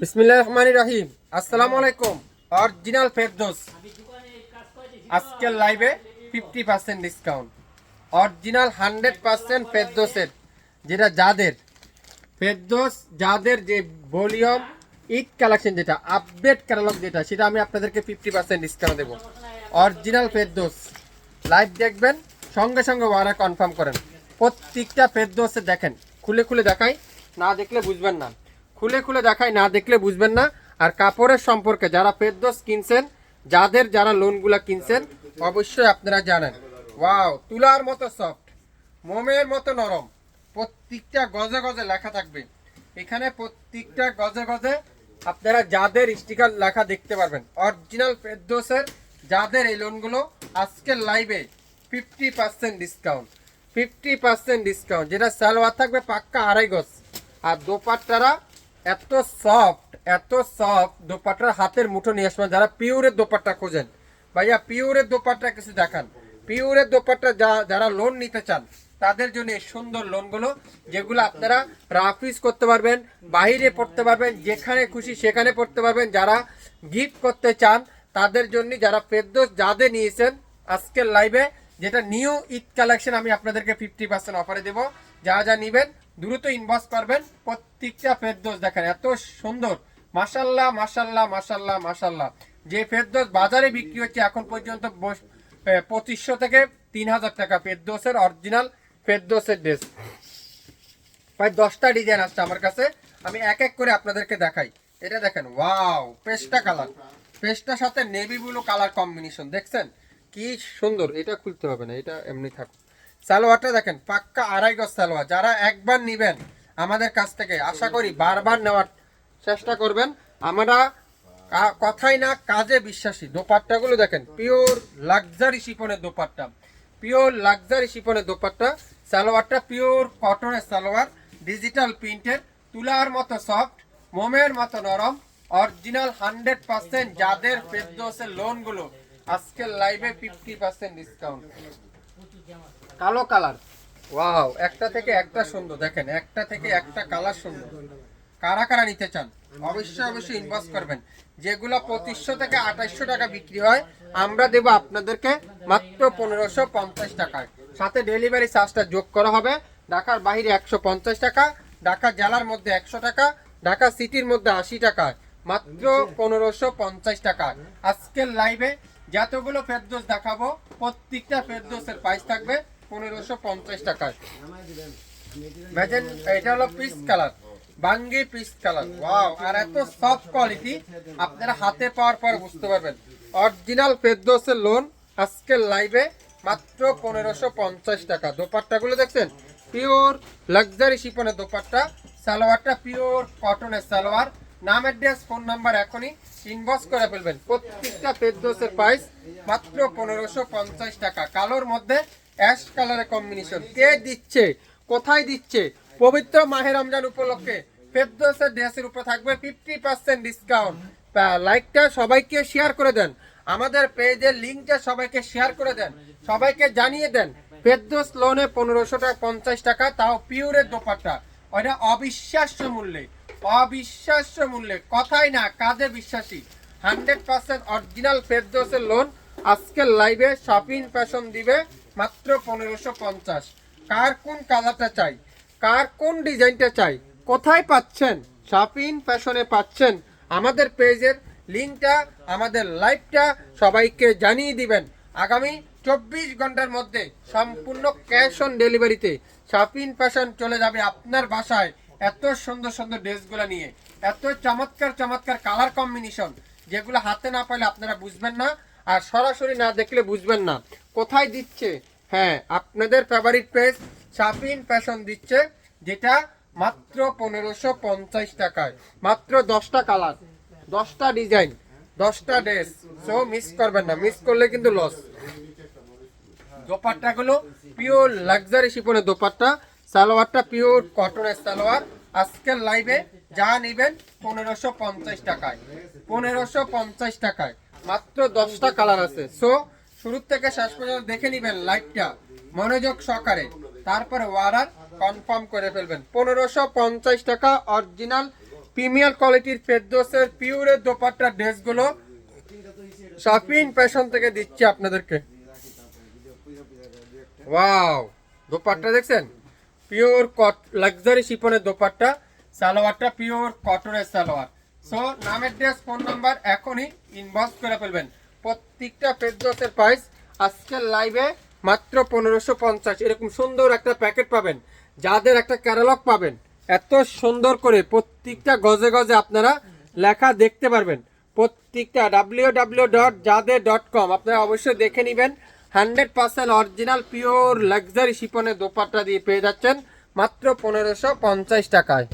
বিসমিল্লাহির রহমানির রহিম। আসসালামু আলাইকুম। অরিজিনাল ফেরদৌস আজকের লাইভে 50% ডিসকাউন্ট। অরিজিনাল 100% ফেরদৌসের, যেটা ফেরদৌস যাদের যে ভলিউম ঈদ কালেকশন, যেটা আপডেট ক্যাটালগ, যেটা সেটা আমি আপনাদেরকে 50% ডিসকাউন্ট দেবো। অরিজিনাল ফেরদৌস লাইভ দেখবেন, সঙ্গে সঙ্গে অর্ডার কনফার্ম করেন। প্রত্যেকটা ফেরদৌসে দেখেন, খুলে খুলে দেখাই, না দেখলে বুঝবেন না। খুলে খুলে দেখাই, না দেখলে বুঝবেন না। আর কাপড়ের সম্পর্কে যারা ফেরদৌস কিনছেন, যারা লোনগুলা কিনছেন, অবশ্যই আপনারা জানেন। ওয়াও, তুলার মতো সফট, মোমের মতো নরম। প্রত্যেকটা গজে গজে লেখা থাকবে এখানে, প্রত্যেকটা গজে গজে আপনারা যাদের স্টিকার লেখা দেখতে পারবেন। অরিজিনাল ফেরদৌসের যাদের এই লোনগুলো, আজকের লাইভে 50% ডিসকাউন্ট। 50% ডিসকাউন্ট, যেটা সালোয়ার থাকবে পাক্কা 2.5 গজ। আর দোপাট্টারা এত সফট, এত সফট, দোপাট্টার হাতের মুঠো নিয়ে আসবেন। যারা পিওরের দোপাট্টা খোঁজেন, ভাইয়া পিওরের দোপাট্টা কিছু দেখান। পিওরের দোপাট্টা যারা লোন নিতে চান, তাদের জন্য এই সুন্দর লোনগুলো, যেগুলো আপনারা রাফিজ করতে পারবেন, বাইরে পড়তে পারবেন, যেখানে খুশি সেখানে পড়তে পারবেন। যারা গিফট করতে চান তাদের জন্য, যারা ফেরদৌস যাদের নিয়েছেন আজকের লাইভে, যেটা নিউ ঈদ কালেকশন, আমি আপনাদেরকে 50% অফারে দেবো। যা নিবেন দ্রুত ইনবক্স করবেন। প্রত্যেকটা ফেরদৌস দেখেন এত সুন্দর, মাশাল্লাহ মাশাল্লাহ মাশাল্লাহ মাশাল্লাহ। যে ফেরদৌস বাজারে বিক্রি হচ্ছে এখন পর্যন্ত 2500 থেকে 3000 টাকা ফেরদৌসের, অরিজিনাল ফেরদৌসের ড্রেস। প্রায় 10টা ডিজাইন আসছে আমার কাছে, আমি এক এক করে আপনাদেরকে দেখাই। এটা দেখেন, ওয়াও, পেস্টা কালার, পেস্টার সাথে নেভি ব্লু কালার কম্বিনেশন, দেখছেন কি সুন্দর। এটা খুলতে হবে না, এটা এমনি থাকুক। সালোয়ারটা দেখেন পাক্কা 2.5 গজ সালোয়ার। যারা একবার নিবেন আমাদের কাছ থেকে, আশা করি বারবার নেওয়ার চেষ্টা করবেন। আমরা কথাই না কাজে বিশ্বাসী। দোপাট্টাগুলো দেখেন, পিওর লাক্সারি শিফনের দোপাট্টা, পিওর লাক্সারি শিফনের দোপাট্টা। সালোয়ারটা পিওর কটনের সালোয়ার, ডিজিটাল প্রিন্টের, তুলার মতো সফট, মোমের মতো নরম। অরিজিনাল 100% যাদের ফেরদৌসের লোনগুলো, আজকের লাইভে 50% ডিসকাউন্ট। কালো কালার, ওয়াও, একটা থেকে একটা সুন্দর। দেখেন একটা থেকে একটা কালার সুন্দর। কারা কারা নিতে চান অবশ্যই ইনবক্স করবেন। যেগুলো 2500 থেকে 2800 টাকা বিক্রি হয়, আমরা দেব আপনাদেরকে মাত্র 1550 টাকায়। সাথে ডেলিভারি চার্জটা যোগ করা হবে। ঢাকার বাইরে 150 টাকা, ঢাকা জেলার মধ্যে 100 টাকা, ঢাকা সিটির মধ্যে 80 টাকা, মাত্র 1550 টাকা। আজকের লাইভে যতগুলো ফেরদৌস দেখাবো, প্রত্যেকটা ফেরদৌসের প্রাইস থাকবে 1550 টাকায়। এটা হলো পিস কালার, বাঙ্গি পিস কালার, ওয়াও। আর এত সফট কোয়ালিটি, আপনারা হাতে পাওয়ার পর বুঝতে পারবেন। অরিজিনাল ফেরদৌসের লোন আজকের লাইভে মাত্র 1550 টাকা। দোপাট্টাগুলো দেখছেন, পিওর লাক্সারি শিপনের দোপাট্টা। সালোয়ারটা পিওর কটনের সালোয়ার। নাম, অ্যাড্রেস, ফোন নাম্বার এখনই ইনবক্স করে ফেলবেন। প্রত্যেকটা ফেরদৌসের প্রাইস মাত্র 1550 টাকা। কালোর মধ্যে অ্যাশ কালারের কম্বিনেশন। কে দিচ্ছে, কোথায় দিচ্ছে? পবিত্র মাহে রমজান উপলক্ষে ফেরদৌসের ড্রেসের উপর থাকবে 50% ডিসকাউন্ট। লাইকটা সবাইকে শেয়ার করে দেন, আমাদের পেজের লিঙ্কটা সবাইকে শেয়ার করে দেন, সবাইকে জানিয়ে দেন ফেরদৌস লোনে 1550 টাকা, তাও পিওরের দোপাট্টা। ওইটা অবিশ্বাস্য মূল্যে, অবিশ্বাস্য মূল্যে, কথাই না কাজে বিশ্বাসী। 100% অরিজিনাল ফেরদৌসের লোন আজকের লাইভে শপিং ফ্যাশন দিবে মাত্র 1550। কার কোন কালারটা চাই, কার কোন ডিজাইনটা চাই, কোথায় পাচ্ছেন? শপিং ফ্যাশনে পাচ্ছেন। আমাদের পেজের লিঙ্কটা, আমাদের লাইভটা সবাইকে জানিয়ে দিবেন। আগামী 24 ঘন্টার মধ্যে সম্পূর্ণ ক্যাশ অন ডেলিভারিতে শপিং ফ্যাশন চলে যাবে আপনার বাসায়, এত সুন্দর সুন্দর ড্রেসগুলো নিয়ে, এত চমৎকার চমৎকার কালার কম্বিনেশন, যেগুলো হাতে না পাইলে আপনারা বুঝবেন না, আর সরাসরি না দেখলে বুঝবেন না কোথায় দিচ্ছে। হ্যাঁ, আপনাদের ফেভারিট পেজ শপিং ফ্যাশন দিচ্ছে, যেটা মাত্র 1550 টাকায়। মাত্র 10টা কালার, 10টা ডিজাইন, 10টা ড্রেস। সো মিস করবেন না, মিস করলে কিন্তু লস। দোপাট্টাগুলো পিওর লাক্সারি শিফনের দোপাট্টা। সালোয়ারটা পিওর কটনের সালোয়ার। আজকের লাইভে যা নেবেন 1550 টাকায়, 1550 টাকায়। মাত্র 10টা কালার আছে। সো শুরু থেকে শেষ পর্যন্ত দেখে নেবেন লাইভটা মনোযোগ সহকারে, তারপরে অর্ডার কনফার্ম করে ফেলবেন। 1550 টাকা অরিজিনাল প্রিমিয়ার কোয়ালিটির ফেরদৌসের পিওরের দোপাট্টা ড্রেসগুলো শপিং ফ্যাশন থেকে দিচ্ছি আপনাদেরকে। ওয়াও, দোপাট্টা দেখছেন, পিওর লাক্সারি শিফনের দোপাট্টা, সালোয়ারটা পিওর কটনের সালোয়ার। সো নাম অ্যাড্রেস ফোন নাম্বার এখনই ইনবক্স করে ফেলবেন। প্রত্যেকটা ফেরদৌসের প্রাইস আজকের লাইভে মাত্র 1550। এরকম সুন্দর একটা প্যাকেট পাবেন, যাদের একটা ক্যাটালগ পাবেন, এত সুন্দর করে প্রত্যেকটা গজে গজে আপনারা লেখা দেখতে পারবেন। প্রত্যেকটা www.jade.com আপনারা অবশ্যই দেখে নেবেন। 100% অরিজিনাল পিওর লাক্সারি শিফনের দোপাট্টা দিয়ে পেয়ে যাচ্ছেন মাত্র 1550 টাকায়।